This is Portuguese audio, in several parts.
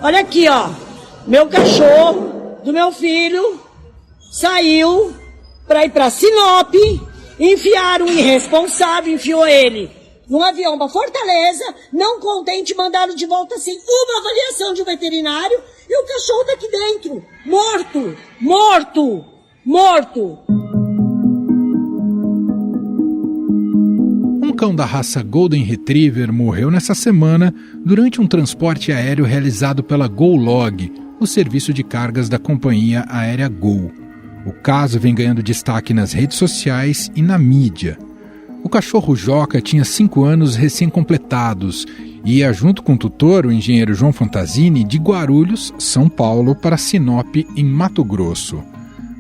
Olha aqui, ó. Meu cachorro do meu filho saiu para ir para Sinop, enfiaram um irresponsável, enfiou ele num avião para Fortaleza, não contente, mandaram de volta sem uma avaliação de um veterinário e o cachorro tá aqui dentro, morto. Um cão da raça Golden Retriever morreu nessa semana durante um transporte aéreo realizado pela GoLog, o serviço de cargas da companhia aérea Gol. O caso vem ganhando destaque nas redes sociais e na mídia. O cachorro Joca tinha 5 anos recém-completados e ia junto com o tutor, o engenheiro João Fantasini, de Guarulhos, São Paulo, para Sinop, em Mato Grosso.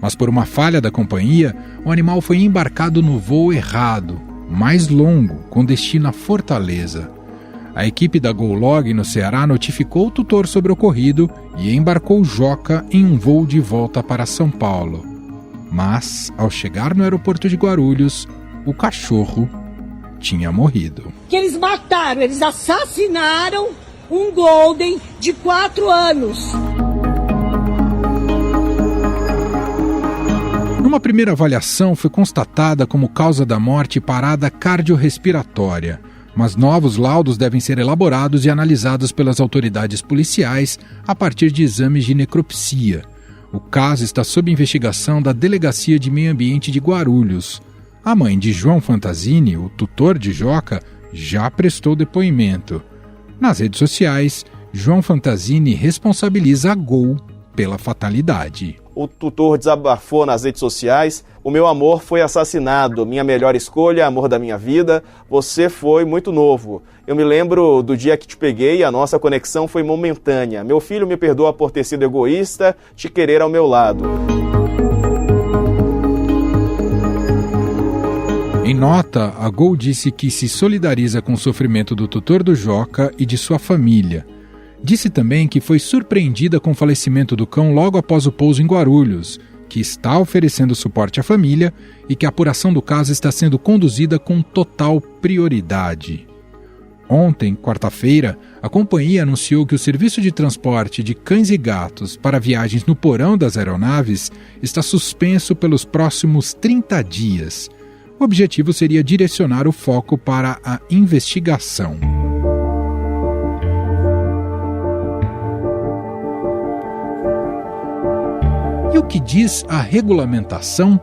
Mas por uma falha da companhia, o animal foi embarcado no voo errado, mais longo, com destino a Fortaleza. A equipe da GoLog no Ceará notificou o tutor sobre o ocorrido e embarcou Joca em um voo de volta para São Paulo. Mas, ao chegar no aeroporto de Guarulhos, o cachorro tinha morrido. Que eles mataram, eles assassinaram um Golden de 4 anos. Numa primeira avaliação, foi constatada como causa da morte parada cardiorrespiratória, mas novos laudos devem ser elaborados e analisados pelas autoridades policiais a partir de exames de necropsia. O caso está sob investigação da Delegacia de Meio Ambiente de Guarulhos. A mãe de João Fantasini, o tutor de Joca, já prestou depoimento. Nas redes sociais, João Fantasini responsabiliza a Gol pela fatalidade. O tutor desabafou nas redes sociais: o meu amor foi assassinado, minha melhor escolha, amor da minha vida, você foi muito novo. Eu me lembro do dia que te peguei e a nossa conexão foi momentânea. Meu filho me perdoa por ter sido egoísta, te querer ao meu lado. Em nota, a Gol disse que se solidariza com o sofrimento do tutor do Joca e de sua família. Disse também que foi surpreendida com o falecimento do cão logo após o pouso em Guarulhos, que está oferecendo suporte à família e que a apuração do caso está sendo conduzida com total prioridade. Ontem, quarta-feira, a companhia anunciou que o serviço de transporte de cães e gatos para viagens no porão das aeronaves está suspenso pelos próximos 30 dias. O objetivo seria direcionar o foco para a investigação. E o que diz a regulamentação?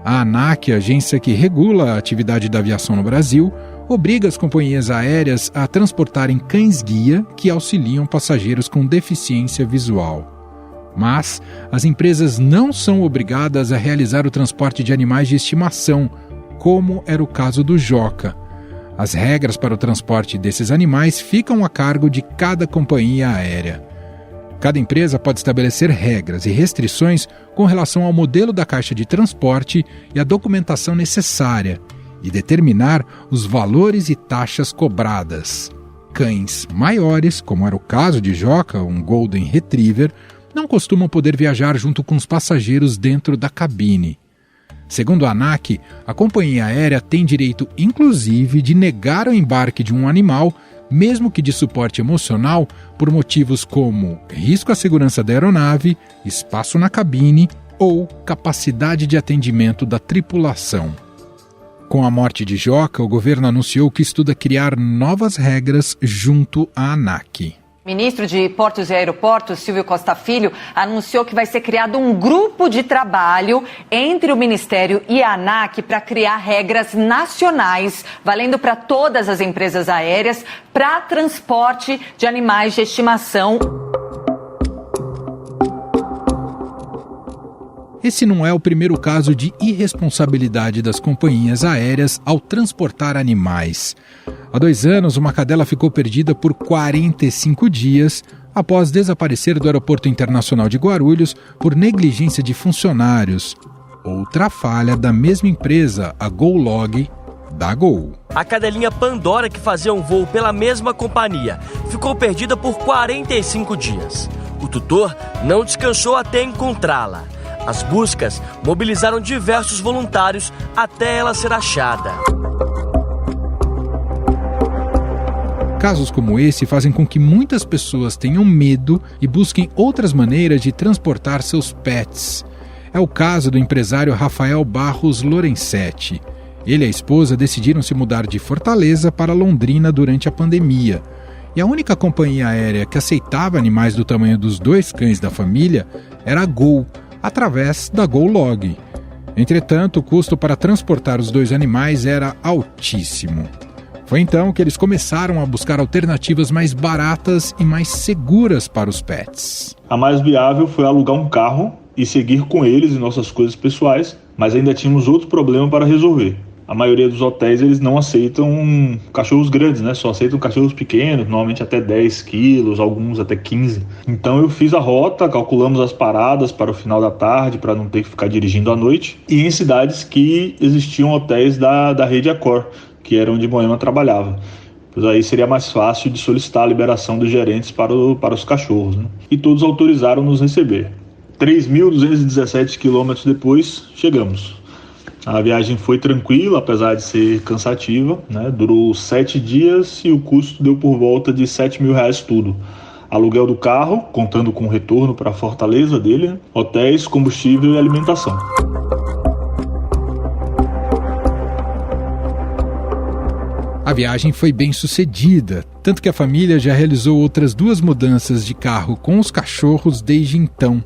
A ANAC, a agência que regula a atividade da aviação no Brasil, obriga as companhias aéreas a transportarem cães-guia que auxiliam passageiros com deficiência visual. Mas as empresas não são obrigadas a realizar o transporte de animais de estimação, como era o caso do Joca. As regras para o transporte desses animais ficam a cargo de cada companhia aérea. Cada empresa pode estabelecer regras e restrições com relação ao modelo da caixa de transporte e a documentação necessária, e determinar os valores e taxas cobradas. Cães maiores, como era o caso de Joca, um Golden Retriever, não costumam poder viajar junto com os passageiros dentro da cabine. Segundo a ANAC, a companhia aérea tem direito, inclusive, de negar o embarque de um animal, mesmo que de suporte emocional, por motivos como risco à segurança da aeronave, espaço na cabine ou capacidade de atendimento da tripulação. Com a morte de Joca, o governo anunciou que estuda criar novas regras junto à ANAC. O ministro de Portos e Aeroportos, Silvio Costa Filho, anunciou que vai ser criado um grupo de trabalho entre o Ministério e a ANAC para criar regras nacionais, valendo para todas as empresas aéreas, para transporte de animais de estimação. Esse não é o primeiro caso de irresponsabilidade das companhias aéreas ao transportar animais. Há 2 anos, uma cadela ficou perdida por 45 dias após desaparecer do Aeroporto Internacional de Guarulhos por negligência de funcionários. Outra falha da mesma empresa, a GoLog, da Gol. A cadelinha Pandora, que fazia um voo pela mesma companhia, ficou perdida por 45 dias. O tutor não descansou até encontrá-la. As buscas mobilizaram diversos voluntários até ela ser achada. Casos como esse fazem com que muitas pessoas tenham medo e busquem outras maneiras de transportar seus pets. É o caso do empresário Rafael Barros Lorenzetti. Ele e a esposa decidiram se mudar de Fortaleza para Londrina durante a pandemia. E a única companhia aérea que aceitava animais do tamanho dos 2 cães da família era a Gol, através da GoLog. Entretanto, o custo para transportar os 2 animais era altíssimo. Foi então que eles começaram a buscar alternativas mais baratas e mais seguras para os pets. A mais viável foi alugar um carro e seguir com eles e nossas coisas pessoais, mas ainda tínhamos outro problema para resolver. A maioria dos hotéis eles não aceitam cachorros grandes, né? Só aceitam cachorros pequenos, normalmente até 10 quilos, alguns até 15. Então eu fiz a rota, calculamos as paradas para o final da tarde, para não ter que ficar dirigindo à noite, e em cidades que existiam hotéis da rede Accor, que era onde Moema trabalhava. Pois aí seria mais fácil de solicitar a liberação dos gerentes para os cachorros, né? E todos autorizaram nos receber. 3.217 quilômetros depois, chegamos. A viagem foi tranquila, apesar de ser cansativa, né? Durou 7 dias e o custo deu por volta de R$7.000 tudo. Aluguel do carro, contando com o retorno para a Fortaleza dele, né? Hotéis, combustível e alimentação. A viagem foi bem sucedida, tanto que a família já realizou outras 2 mudanças de carro com os cachorros desde então.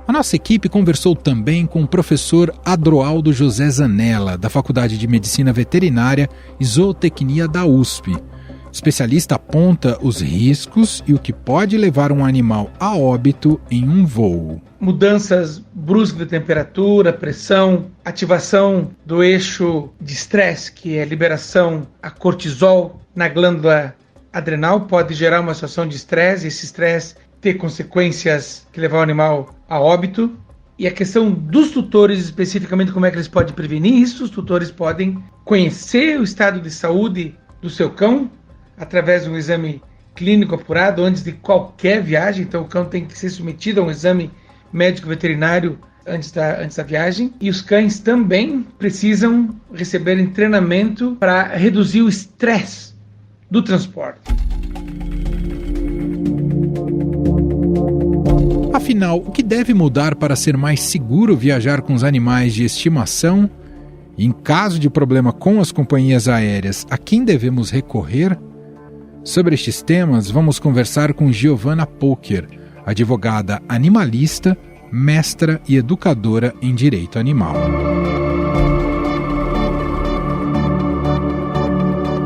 A nossa equipe conversou também com o professor Adroaldo José Zanella, da Faculdade de Medicina Veterinária e Zootecnia da USP. O especialista aponta os riscos e o que pode levar um animal a óbito em um voo. Mudanças bruscas de temperatura, pressão, ativação do eixo de estresse, que é liberação a cortisol na glândula adrenal, pode gerar uma situação de estresse, esse estresse ter consequências que levar o animal a óbito. E a questão dos tutores, especificamente como é que eles podem prevenir isso, os tutores podem conhecer o estado de saúde do seu cão através de um exame clínico apurado antes de qualquer viagem. Então o cão tem que ser submetido a um exame médico veterinário antes da viagem. E os cães também precisam receberem treinamento para reduzir o estresse do transporte. Afinal, o que deve mudar para ser mais seguro viajar com os animais de estimação? E em caso de problema com as companhias aéreas, a quem devemos recorrer? Sobre estes temas, vamos conversar com Giovana Pocher, advogada animalista, mestra e educadora em direito animal.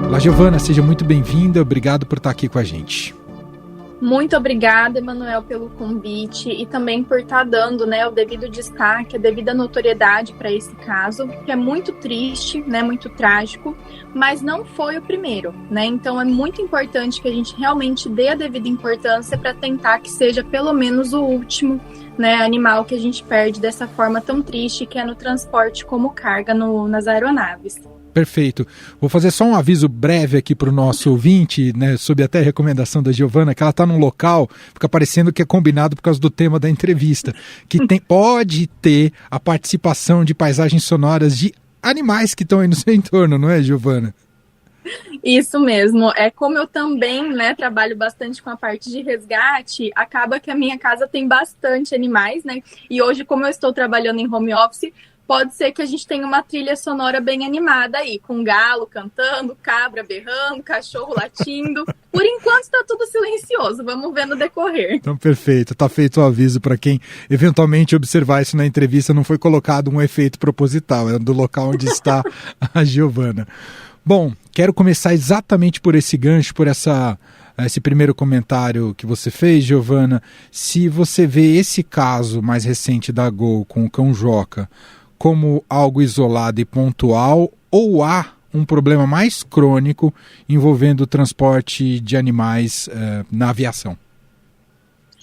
Olá, Giovana, seja muito bem-vinda, obrigado por estar aqui com a gente. Muito obrigada, Emanuel, pelo convite e também por estar dando, o devido destaque, a devida notoriedade para esse caso, que é muito triste, muito trágico, mas não foi o primeiro, Então é muito importante que a gente realmente dê a devida importância para tentar que seja pelo menos o último, animal que a gente perde dessa forma tão triste, que é no transporte como carga nas aeronaves. Perfeito. Vou fazer só um aviso breve aqui para o nosso ouvinte, sob até a recomendação da Giovana, que ela está num local, fica parecendo que é combinado por causa do tema da entrevista, que pode ter a participação de paisagens sonoras de animais que estão aí no seu entorno, não é, Giovana? Isso mesmo. Como eu também, trabalho bastante com a parte de resgate, acaba que a minha casa tem bastante animais, E hoje, como eu estou trabalhando em home office, pode ser que a gente tenha uma trilha sonora bem animada aí, com galo cantando, cabra berrando, cachorro latindo. Por enquanto está tudo silencioso, vamos ver no decorrer. Então, perfeito. Está feito o aviso para quem eventualmente observar isso na entrevista, não foi colocado um efeito proposital, é do local onde está a Giovana. Bom, quero começar exatamente por esse gancho, por esse primeiro comentário que você fez, Giovana. Se você vê esse caso mais recente da Gol com o cão Joca como algo isolado e pontual, ou há um problema mais crônico envolvendo o transporte de animais na aviação?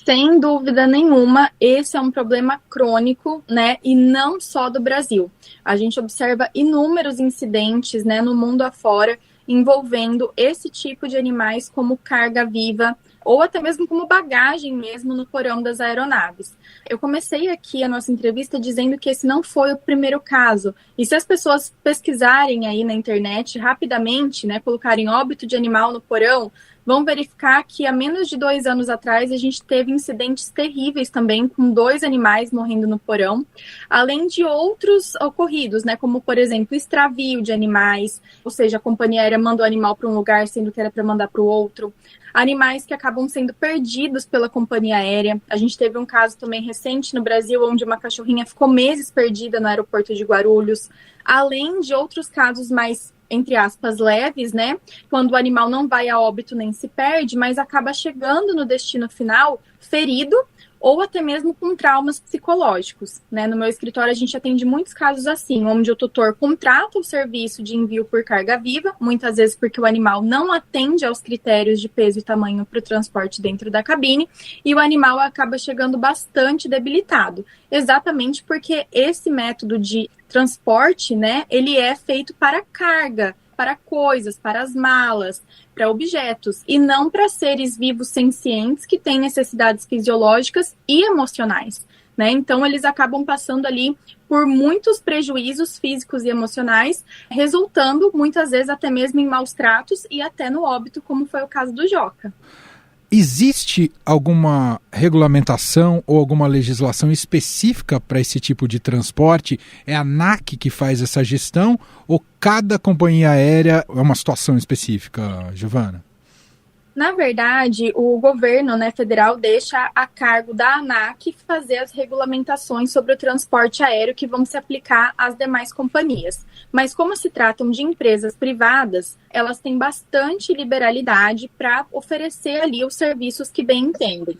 Sem dúvida nenhuma, esse é um problema crônico, e não só do Brasil. A gente observa inúmeros incidentes, no mundo afora, envolvendo esse tipo de animais como carga viva, ou até mesmo como bagagem mesmo no porão das aeronaves. Eu comecei aqui a nossa entrevista dizendo que esse não foi o primeiro caso. E se as pessoas pesquisarem aí na internet rapidamente, né, colocarem óbito de animal no porão, vão verificar que há menos de 2 anos atrás a gente teve incidentes terríveis também, com 2 animais morrendo no porão, além de outros ocorridos, né, como, por exemplo, extravio de animais, ou seja, a companhia aérea manda o animal para um lugar, sendo que era para mandar para o outro. Animais que acabam sendo perdidos pela companhia aérea. A gente teve um caso também recente no Brasil, onde uma cachorrinha ficou meses perdida no aeroporto de Guarulhos, além de outros casos mais, entre aspas, leves, né? Quando o animal não vai a óbito nem se perde, mas acaba chegando no destino final ferido ou até mesmo com traumas psicológicos, né? No meu escritório a gente atende muitos casos assim, onde o tutor contrata o serviço de envio por carga viva, muitas vezes porque o animal não atende aos critérios de peso e tamanho para o transporte dentro da cabine, e o animal acaba chegando bastante debilitado, exatamente porque esse método de transporte, né, ele é feito para carga, para coisas, para as malas, para objetos, e não para seres vivos sencientes que têm necessidades fisiológicas e emocionais, né? Então, eles acabam passando ali por muitos prejuízos físicos e emocionais, resultando, muitas vezes, até mesmo em maus tratos e até no óbito, como foi o caso do Joca. Existe alguma regulamentação ou alguma legislação específica para esse tipo de transporte? É a ANAC que faz essa gestão ou cada companhia aérea é uma situação específica, Giovana? Na verdade, o governo, né, federal deixa a cargo da ANAC fazer as regulamentações sobre o transporte aéreo que vão se aplicar às demais companhias. Mas como se tratam de empresas privadas, elas têm bastante liberalidade para oferecer ali os serviços que bem entendem.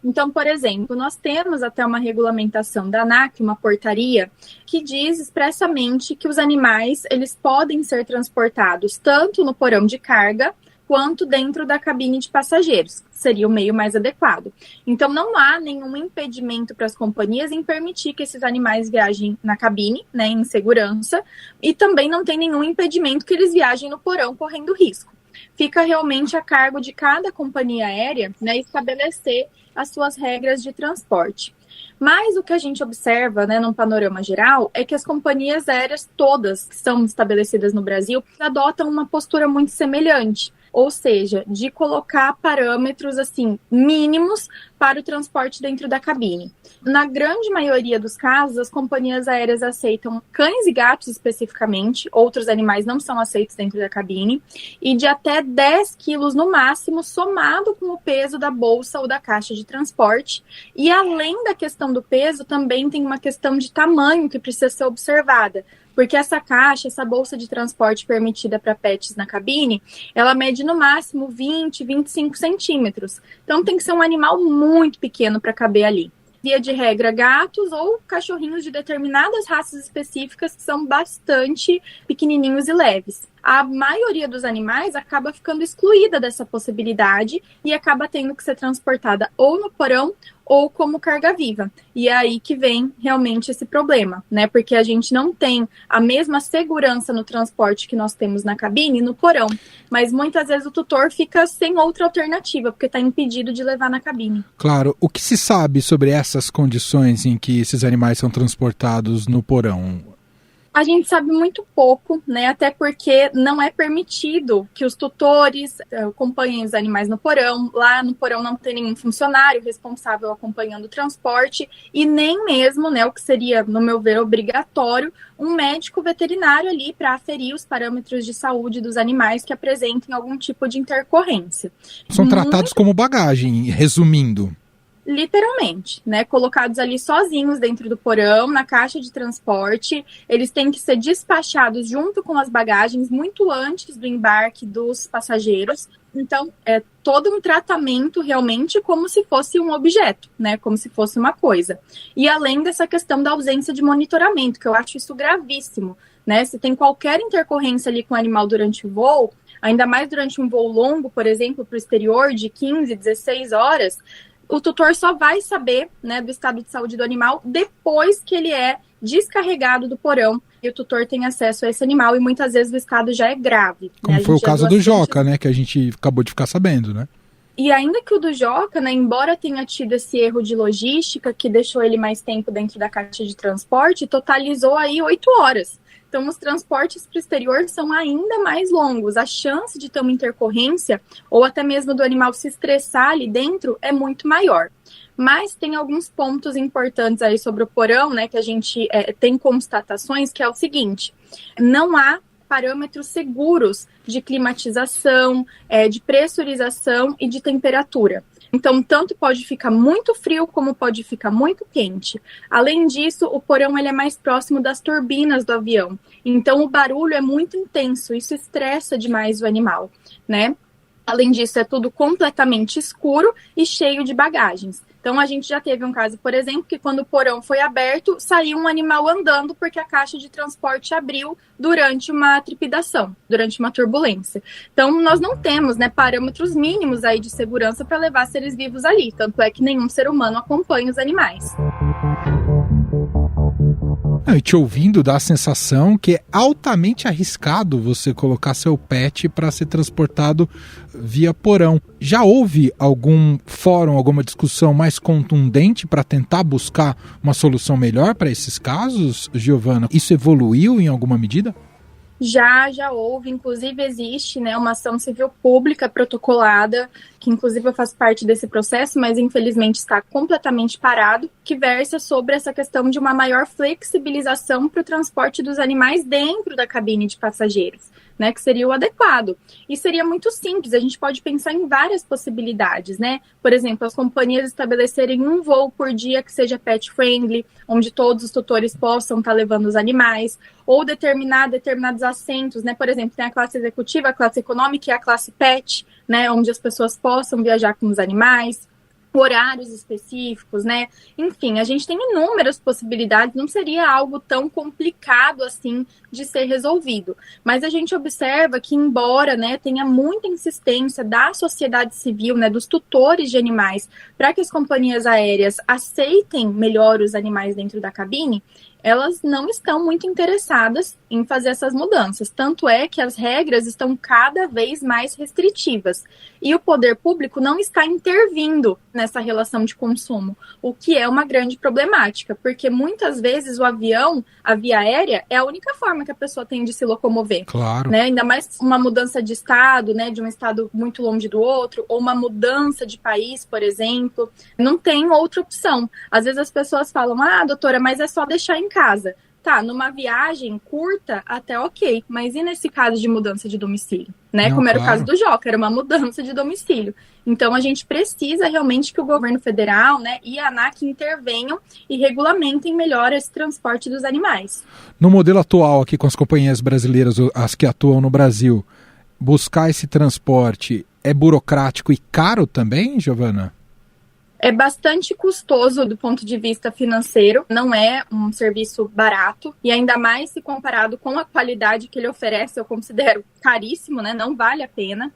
Então, por exemplo, nós temos até uma regulamentação da ANAC, uma portaria, que diz expressamente que os animais eles podem ser transportados tanto no porão de carga, quanto dentro da cabine de passageiros, seria o meio mais adequado. Então, não há nenhum impedimento para as companhias em permitir que esses animais viajem na cabine, né, em segurança, e também não tem nenhum impedimento que eles viajem no porão correndo risco. Fica realmente a cargo de cada companhia aérea, né, estabelecer as suas regras de transporte. Mas o que a gente observa, né, num panorama geral, é que as companhias aéreas todas que são estabelecidas no Brasil adotam uma postura muito semelhante. Ou seja, de colocar parâmetros assim mínimos para o transporte dentro da cabine. Na grande maioria dos casos, as companhias aéreas aceitam cães e gatos especificamente, outros animais não são aceitos dentro da cabine, e de até 10 quilos no máximo, somado com o peso da bolsa ou da caixa de transporte. E além da questão do peso, também tem uma questão de tamanho que precisa ser observada. Porque essa caixa, essa bolsa de transporte permitida para pets na cabine, ela mede no máximo 20, 25 centímetros. Então tem que ser um animal muito pequeno para caber ali. Via de regra, gatos ou cachorrinhos de determinadas raças específicas que são bastante pequenininhos e leves. A maioria dos animais acaba ficando excluída dessa possibilidade e acaba tendo que ser transportada ou no porão ou como carga viva. E é aí que vem realmente esse problema, né? Porque a gente não tem a mesma segurança no transporte que nós temos na cabine no porão. Mas muitas vezes o tutor fica sem outra alternativa, porque está impedido de levar na cabine. Claro. O que se sabe sobre essas condições em que esses animais são transportados no porão? A gente sabe muito pouco, né? Até porque não é permitido que os tutores acompanhem os animais no porão. Lá no porão não tem nenhum funcionário responsável acompanhando o transporte e nem mesmo, né, o que seria, no meu ver, obrigatório, um médico veterinário ali para aferir os parâmetros de saúde dos animais que apresentem algum tipo de intercorrência. São tratados como bagagem, resumindo. Literalmente, né, colocados ali sozinhos dentro do porão, na caixa de transporte, eles têm que ser despachados junto com as bagagens muito antes do embarque dos passageiros. Então, é todo um tratamento realmente como se fosse um objeto, né, como se fosse uma coisa. E além dessa questão da ausência de monitoramento, que eu acho isso gravíssimo, né, se tem qualquer intercorrência ali com o animal durante o voo, ainda mais durante um voo longo, por exemplo, para o exterior, de 15, 16 horas, o tutor só vai saber, né, do estado de saúde do animal depois que ele é descarregado do porão e o tutor tem acesso a esse animal e muitas vezes o estado já é grave. Como foi o caso do Joca, né, que a gente acabou de ficar sabendo, né? E ainda que o do Joca, né, embora tenha tido esse erro de logística, que deixou ele mais tempo dentro da caixa de transporte, totalizou aí 8 horas. Então, os transportes para o exterior são ainda mais longos. A chance de ter uma intercorrência, ou até mesmo do animal se estressar ali dentro, é muito maior. Mas tem alguns pontos importantes aí sobre o porão, né, que a gente tem constatações, que é o seguinte: não há parâmetros seguros de climatização, de pressurização e de temperatura. Então, tanto pode ficar muito frio como pode ficar muito quente. Além disso, o porão ele é mais próximo das turbinas do avião. Então, o barulho é muito intenso, isso estressa demais o animal, né? Além disso, é tudo completamente escuro e cheio de bagagens. Então, a gente já teve um caso, por exemplo, que quando o porão foi aberto, saiu um animal andando porque a caixa de transporte abriu durante uma trepidação, durante uma turbulência. Então, nós não temos, né, parâmetros mínimos aí de segurança para levar seres vivos ali. Tanto é que nenhum ser humano acompanha os animais. E te ouvindo dá a sensação que é altamente arriscado você colocar seu pet para ser transportado via porão. Já houve algum fórum, alguma discussão mais contundente para tentar buscar uma solução melhor para esses casos, Giovana? Isso evoluiu em alguma medida? Já houve, inclusive existe, né, uma ação civil pública protocolada, que inclusive eu faço parte desse processo, mas infelizmente está completamente parado, que versa sobre essa questão de uma maior flexibilização para o transporte dos animais dentro da cabine de passageiros, né, que seria o adequado. E seria muito simples, a gente pode pensar em várias possibilidades, né? Por exemplo, as companhias estabelecerem um voo por dia que seja pet friendly, onde todos os tutores possam estar levando os animais, ou determinados assentos, né? Por exemplo, tem a classe executiva, a classe econômica e a classe pet, né? Onde as pessoas possam viajar com os animais, horários específicos, né? Enfim, a gente tem inúmeras possibilidades, não seria algo tão complicado assim de ser resolvido. Mas a gente observa que, embora, né, tenha muita insistência da sociedade civil, né, dos tutores de animais, para que as companhias aéreas aceitem melhor os animais dentro da cabine, elas não estão muito interessadas em fazer essas mudanças. Tanto é que as regras estão cada vez mais restritivas. E o poder público não está intervindo nessa relação de consumo, o que é uma grande problemática, porque muitas vezes o avião, a via aérea, é a única forma que a pessoa tem de se locomover. Claro. Né? Ainda mais uma mudança de estado, né, de um estado muito longe do outro, ou uma mudança de país, por exemplo. Não tem outra opção. Às vezes as pessoas falam, doutora, mas é só deixar em casa. Tá, numa viagem curta, até ok, mas e nesse caso de mudança de domicílio? Né? Não, como era claro. o caso do Joca, era uma mudança de domicílio. Então, a gente precisa realmente que o governo federal, né, e a ANAC intervenham e regulamentem melhor esse transporte dos animais. No modelo atual, aqui com as companhias brasileiras, as que atuam no Brasil, buscar esse transporte é burocrático e caro também, Giovana? É bastante custoso do ponto de vista financeiro, não é um serviço barato, e ainda mais se comparado com a qualidade que ele oferece, eu considero caríssimo, né? Não vale a pena.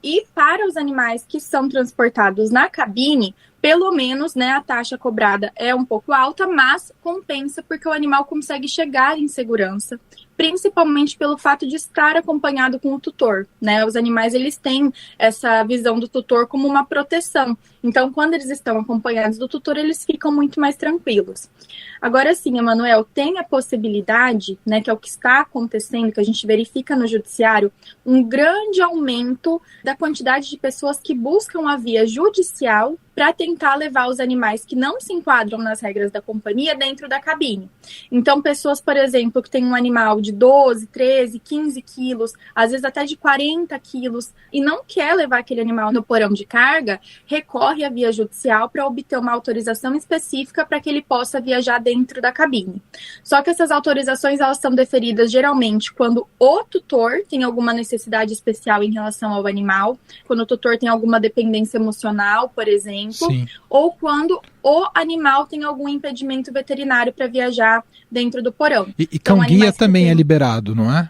E para os animais que são transportados na cabine, pelo menos, né, a taxa cobrada é um pouco alta, mas compensa porque o animal consegue chegar em segurança, principalmente pelo fato de estar acompanhado com o tutor, né? Os animais, eles têm essa visão do tutor como uma proteção. Então, quando eles estão acompanhados do tutor, eles ficam muito mais tranquilos. Agora sim, Emanuel, tem a possibilidade, né, que é o que está acontecendo, que a gente verifica no judiciário, um grande aumento da quantidade de pessoas que buscam a via judicial para tentar levar os animais que não se enquadram nas regras da companhia dentro da cabine. Então, pessoas, por exemplo, que têm um animal de 12, 13, 15 quilos, às vezes até de 40 quilos, e não quer levar aquele animal no porão de carga, recorre à via judicial para obter uma autorização específica para que ele possa viajar dentro da cabine. Só que essas autorizações, elas são deferidas geralmente quando o tutor tem alguma necessidade especial em relação ao animal, quando o tutor tem alguma dependência emocional, por exemplo, Sim. ou quando o animal tem algum impedimento veterinário para viajar dentro do porão. E cão-guia também é liberado, não é?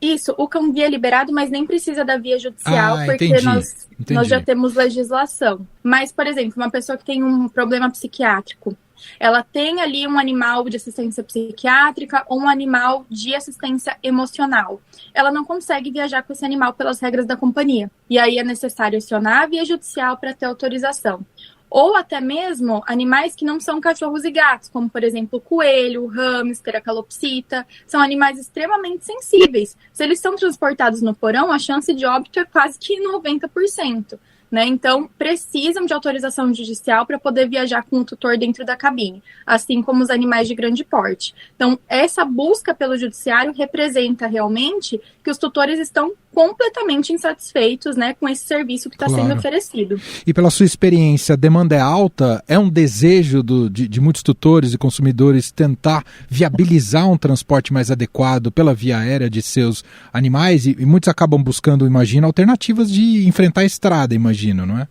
Isso, o cão-guia é liberado, mas nem precisa da via judicial, porque entendi. Nós já temos legislação. Mas, por exemplo, uma pessoa que tem um problema psiquiátrico, ela tem ali um animal de assistência psiquiátrica ou um animal de assistência emocional. Ela não consegue viajar com esse animal pelas regras da companhia. E aí é necessário acionar a via judicial para ter autorização. Ou até mesmo animais que não são cachorros e gatos, como, por exemplo, o coelho, o hamster, a calopsita, são animais extremamente sensíveis. Se eles são transportados no porão, a chance de óbito é quase que 90%. Né? Então, precisam de autorização judicial para poder viajar com o tutor dentro da cabine, assim como os animais de grande porte. Então, essa busca pelo judiciário representa realmente que os tutores estão completamente insatisfeitos, né, com esse serviço que está sendo oferecido. E pela sua experiência, a demanda é alta? É um desejo de muitos tutores e consumidores tentar viabilizar um transporte mais adequado pela via aérea de seus animais? E muitos acabam buscando, imagino, alternativas de enfrentar a estrada, imagino, não é?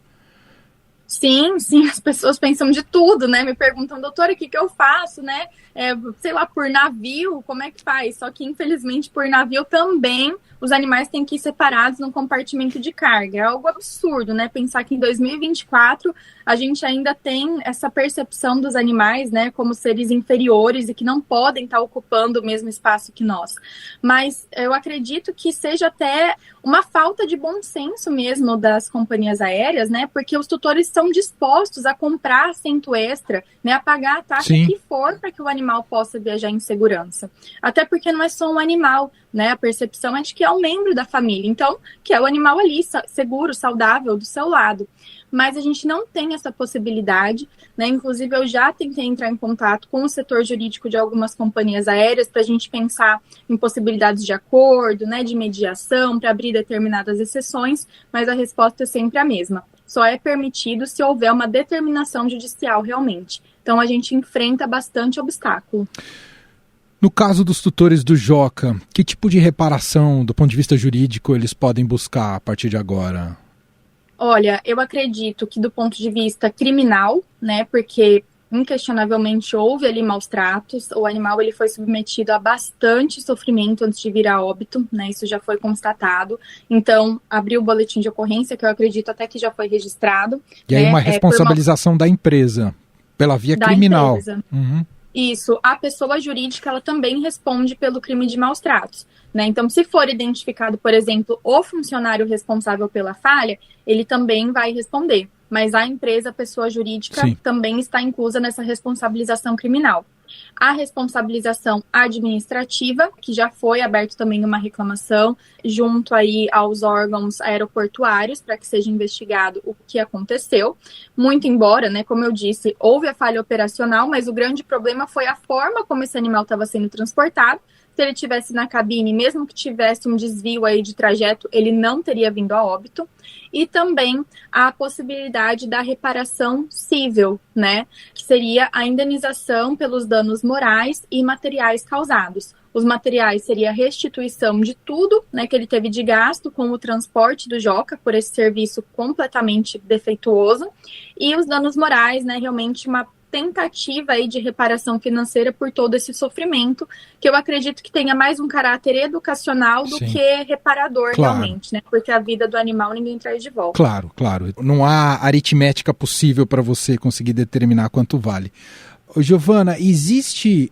Sim, as pessoas pensam de tudo, né? Me perguntam, doutora, o que eu faço, né? Sei lá, por navio, como é que faz? Só que, infelizmente, por navio também os animais têm que ir separados num compartimento de carga. É algo absurdo, né? Pensar que em 2024 a gente ainda tem essa percepção dos animais, né, como seres inferiores e que não podem estar ocupando o mesmo espaço que nós. Mas eu acredito que seja até uma falta de bom senso mesmo das companhias aéreas, né? Porque os tutores estão dispostos a comprar assento extra, né, a pagar a taxa que for para que o animal possa viajar em segurança. Até porque não é só um animal, né? A percepção é de que é um membro da família, então, que é o animal ali, seguro, saudável, do seu lado. Mas a gente não tem essa possibilidade, né? Inclusive, eu já tentei entrar em contato com o setor jurídico de algumas companhias aéreas para a gente pensar em possibilidades de acordo, né, de mediação, para abrir determinadas exceções, mas a resposta é sempre a mesma. Só é permitido se houver uma determinação judicial realmente. Então, a gente enfrenta bastante obstáculo. No caso dos tutores do Joca, que tipo de reparação, do ponto de vista jurídico, eles podem buscar a partir de agora? Olha, eu acredito que do ponto de vista criminal, né, porque inquestionavelmente houve ali maus tratos, o animal ele foi submetido a bastante sofrimento antes de vir a óbito, né, isso já foi constatado, então abriu o boletim de ocorrência, que eu acredito até que já foi registrado. E aí uma responsabilização da empresa, pela via criminal. Uhum. Isso, a pessoa jurídica ela também responde pelo crime de maus tratos, né? Então, se for identificado, por exemplo, o funcionário responsável pela falha, ele também vai responder. Mas a empresa, a pessoa jurídica, também está inclusa nessa responsabilização criminal. A responsabilização administrativa, que já foi aberto também uma reclamação junto aí aos órgãos aeroportuários para que seja investigado o que aconteceu. Muito embora, né, como eu disse, houve a falha operacional, mas o grande problema foi a forma como esse animal estava sendo transportado. Se ele estivesse na cabine, mesmo que tivesse um desvio aí de trajeto, ele não teria vindo a óbito. E também a possibilidade da reparação cível, né? Que seria a indenização pelos danos morais e materiais causados. Os materiais seria a restituição de tudo, né, que ele teve de gasto com o transporte do Joca por esse serviço completamente defeituoso. E os danos morais, né, realmente uma tentativa aí de reparação financeira por todo esse sofrimento, que eu acredito que tenha mais um caráter educacional do que reparador realmente, né? Porque a vida do animal ninguém traz de volta. Claro. Não há aritmética possível para você conseguir determinar quanto vale. Giovana, existe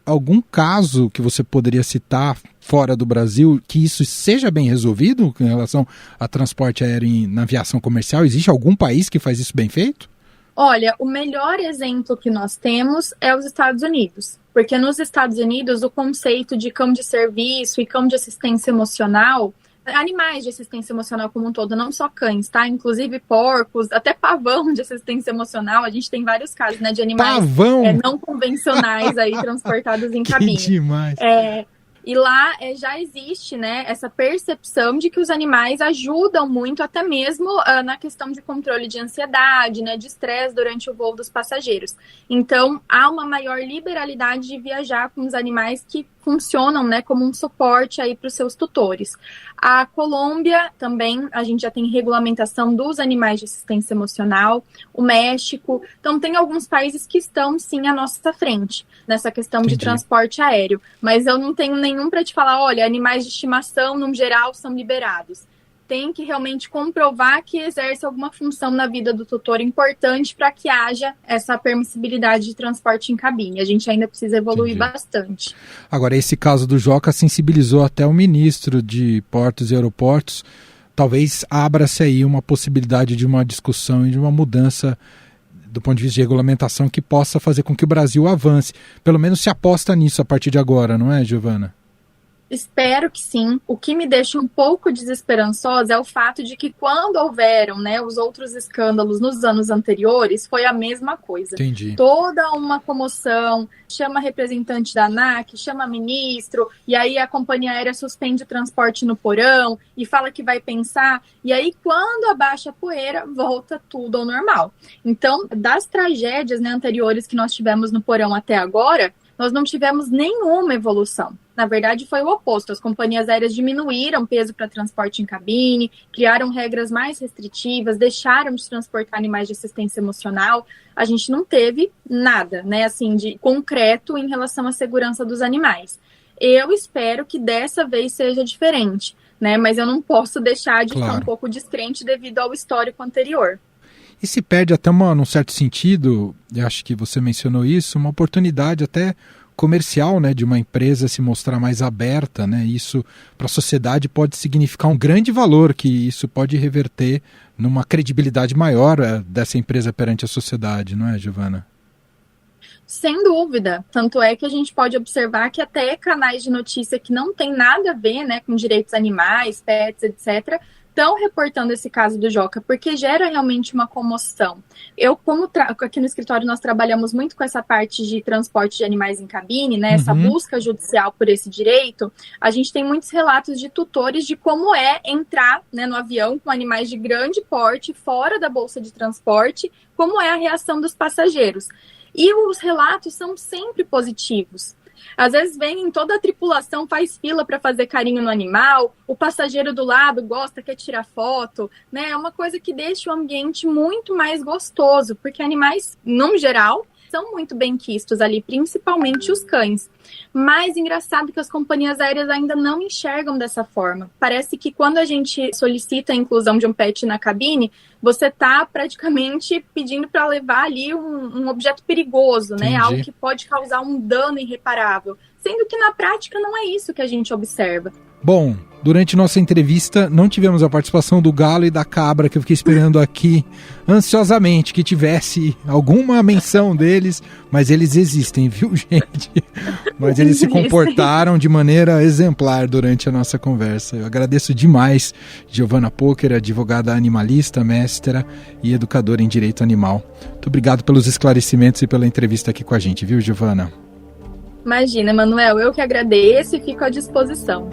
algum caso que você poderia citar fora do Brasil que isso seja bem resolvido em relação a transporte aéreo na aviação comercial? Existe algum país que faz isso bem feito? Olha, o melhor exemplo que nós temos é os Estados Unidos, porque nos Estados Unidos o conceito de cão de serviço e cão de assistência emocional, animais de assistência emocional como um todo, não só cães, tá? Inclusive porcos, até pavão de assistência emocional, a gente tem vários casos, né, de animais não convencionais aí transportados em cabine. Que demais! E lá já existe, né, essa percepção de que os animais ajudam muito, até mesmo na questão de controle de ansiedade, né, de estresse durante o voo dos passageiros. Então, há uma maior liberalidade de viajar com os animais que funcionam, né, como um suporte aí para os seus tutores. A Colômbia também, a gente já tem regulamentação dos animais de assistência emocional, o México, então tem alguns países que estão sim à nossa frente nessa questão de transporte aéreo, mas eu não tenho nenhum para te falar, olha, animais de estimação, no geral, são liberados. tem que realmente comprovar que exerce alguma função na vida do tutor importante para que haja essa permissibilidade de transporte em cabine. A gente ainda precisa evoluir bastante. Agora, esse caso do Joca sensibilizou até o ministro de Portos e Aeroportos. Talvez abra-se aí uma possibilidade de uma discussão e de uma mudança do ponto de vista de regulamentação que possa fazer com que o Brasil avance. Pelo menos se aposta nisso a partir de agora, não é, Giovana? Espero que sim. O que me deixa um pouco desesperançosa é o fato de que quando houveram, né, os outros escândalos nos anos anteriores, foi a mesma coisa. Entendi. Toda uma comoção, chama representante da ANAC, chama ministro, e aí a companhia aérea suspende o transporte no porão e fala que vai pensar, e aí quando abaixa a poeira, volta tudo ao normal. Então, das tragédias, né, anteriores que nós tivemos no porão até agora, nós não tivemos nenhuma evolução. Na verdade, foi o oposto. As companhias aéreas diminuíram peso para transporte em cabine, criaram regras mais restritivas, deixaram de transportar animais de assistência emocional. A gente não teve nada, né, assim, de concreto em relação à segurança dos animais. Eu espero que dessa vez seja diferente, né, mas eu não posso deixar de ficar um pouco descrente devido ao histórico anterior. E se perde até num certo sentido, eu acho que você mencionou isso, uma oportunidade até comercial, né, de uma empresa se mostrar mais aberta, né? Isso para a sociedade pode significar um grande valor, que isso pode reverter numa credibilidade maior dessa empresa perante a sociedade, não é, Giovana? Sem dúvida. Tanto é que a gente pode observar que até canais de notícia que não tem nada a ver, né, com direitos animais, pets, etc., estão reportando esse caso do Joca, porque gera realmente uma comoção. Eu, como aqui no escritório nós trabalhamos muito com essa parte de transporte de animais em cabine, né, essa busca judicial por esse direito, a gente tem muitos relatos de tutores de como é entrar, né, no avião com animais de grande porte, fora da bolsa de transporte, como é a reação dos passageiros. E os relatos são sempre positivos. Às vezes vem toda a tripulação, faz fila para fazer carinho no animal, o passageiro do lado gosta, quer tirar foto, né? É uma coisa que deixa o ambiente muito mais gostoso, porque animais, no geral, são muito bem quistos ali, principalmente os cães. Mas engraçado que as companhias aéreas ainda não enxergam dessa forma. Parece que quando a gente solicita a inclusão de um pet na cabine, você está praticamente pedindo para levar ali um objeto perigoso, né? Algo que pode causar um dano irreparável. Sendo que na prática não é isso que a gente observa. Bom, durante nossa entrevista não tivemos a participação do galo e da cabra, que eu fiquei esperando aqui ansiosamente que tivesse alguma menção deles, mas eles existem, viu, gente? Mas eles se comportaram de maneira exemplar durante a nossa conversa. Eu agradeço demais, Giovana Pocher, advogada animalista, mestra e educadora em direito animal. Muito obrigado pelos esclarecimentos e pela entrevista aqui com a gente, viu, Giovana? Imagina, Manuel, eu que agradeço e fico à disposição.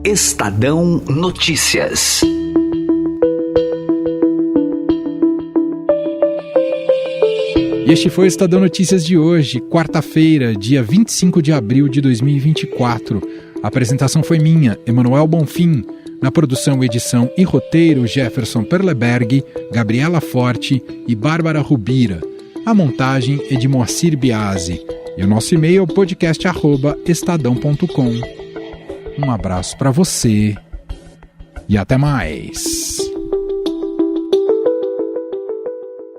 Estadão Notícias. E este foi o Estadão Notícias de hoje, quarta-feira, dia 25 de abril de 2024. A apresentação foi minha, Emanuel Bonfim. Na produção, edição e roteiro, Jefferson Perleberg, Gabriela Forte e Bárbara Rubira. A montagem é de Moacir Biasi. E o nosso e-mail é podcast@estadão.com. Um abraço para você e até mais.